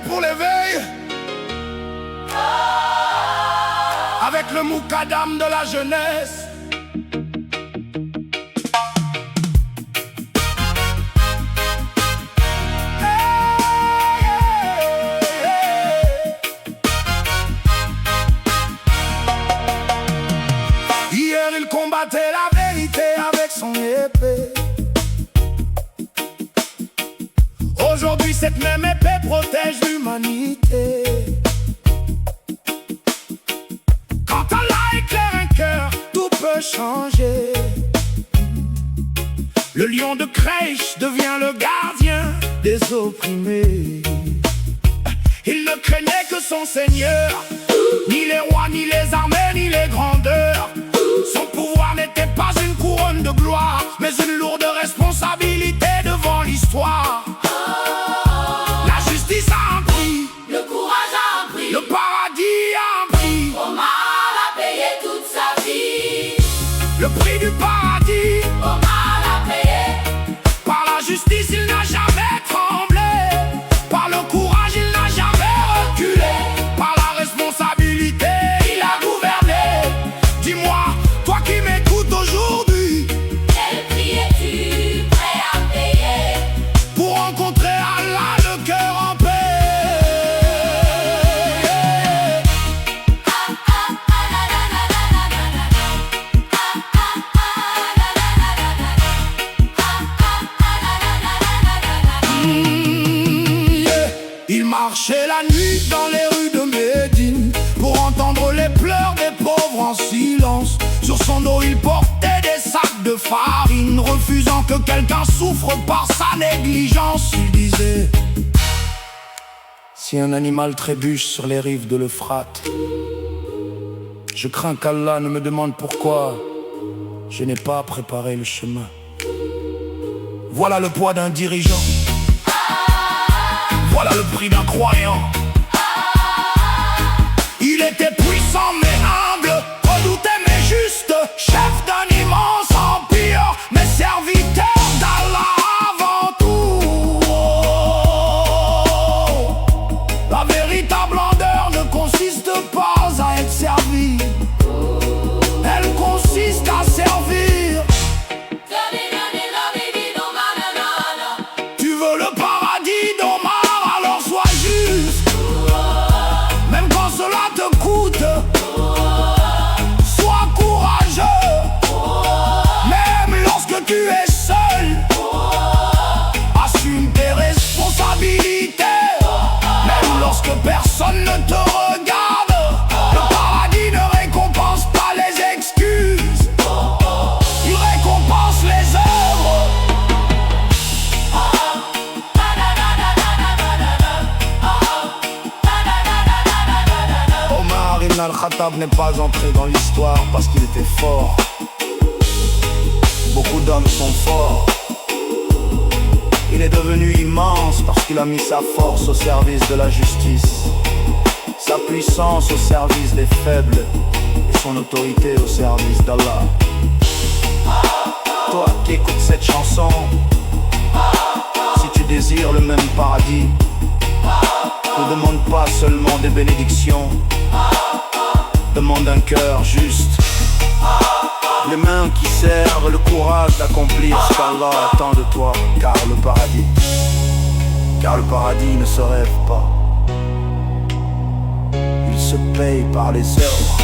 réveil pour l'éveil, avec le moukadam de la jeunesse. Hier il combattait la vérité avec son épée. Aujourd'hui cette même épée protège l'humanité. Quand Allah éclaire un cœur, tout peut changer. Le lion de Quraysh devient le gardien des opprimés. Il ne craignait que son Seigneur, ni les rois, ni les armées, ni les grandeurs. Son pouvoir n'était pas une couronne de gloire, mais une lourde responsabilité devant l'histoire. La justice a un prix, le courage a un prix, le paradis a un prix. Omar a payé toute sa vie. Le prix du paradis, Omar l'a payé. par la justice il n'a jamais tremblé. Par le courage il n'a jamais reculé. Par la responsabilité il a gouverné. Dis-moi, toi qui m'écoutes aujourd'hui, Quel prix es-tu prêt à payer pour rencontrer Allah le cœur en paix? Il marchait la nuit dans les rues de Médine pour entendre les pleurs des pauvres en silence. Sur son dos il portait des sacs de farine, refusant que quelqu'un souffre par sa négligence. Il disait: si un animal trébuche sur les rives de l'Euphrate, je crains qu'Allah ne me demande pourquoi je n'ai pas préparé le chemin. Voilà le poids d'un dirigeant, voilà le prix d'un croyant. Il était puissant mais humble, redouté mais juste, chef d'un immense empire, mais serviteur d'Allah avant tout. La véritable grandeur ne consiste pas à être servi, elle consiste à servir. Tu veux le paradis d'Omar, alors sois juste, même quand cela te coûte. Sois courageux, même lorsque tu es seul. Assume tes responsabilités, même lorsque personne ne te regarde. Le paradis ne récompense pas les excuses, il récompense les œuvres. Omar ibn al-Khattab n'est pas entré dans l'histoire parce qu'il était fort. Beaucoup d'hommes sont forts. Il est devenu immense parce qu'il a mis sa force au service de la justice, sa puissance au service des faibles et son autorité au service d'Allah. Toi qui écoutes cette chanson, si tu désires le même paradis, ne demande pas seulement des bénédictions, demande un cœur juste, les mains qui servent, le courage d'accomplir ce qu'Allah attend de toi. Car le paradis ne se rêve pas, il se paye par les œuvres.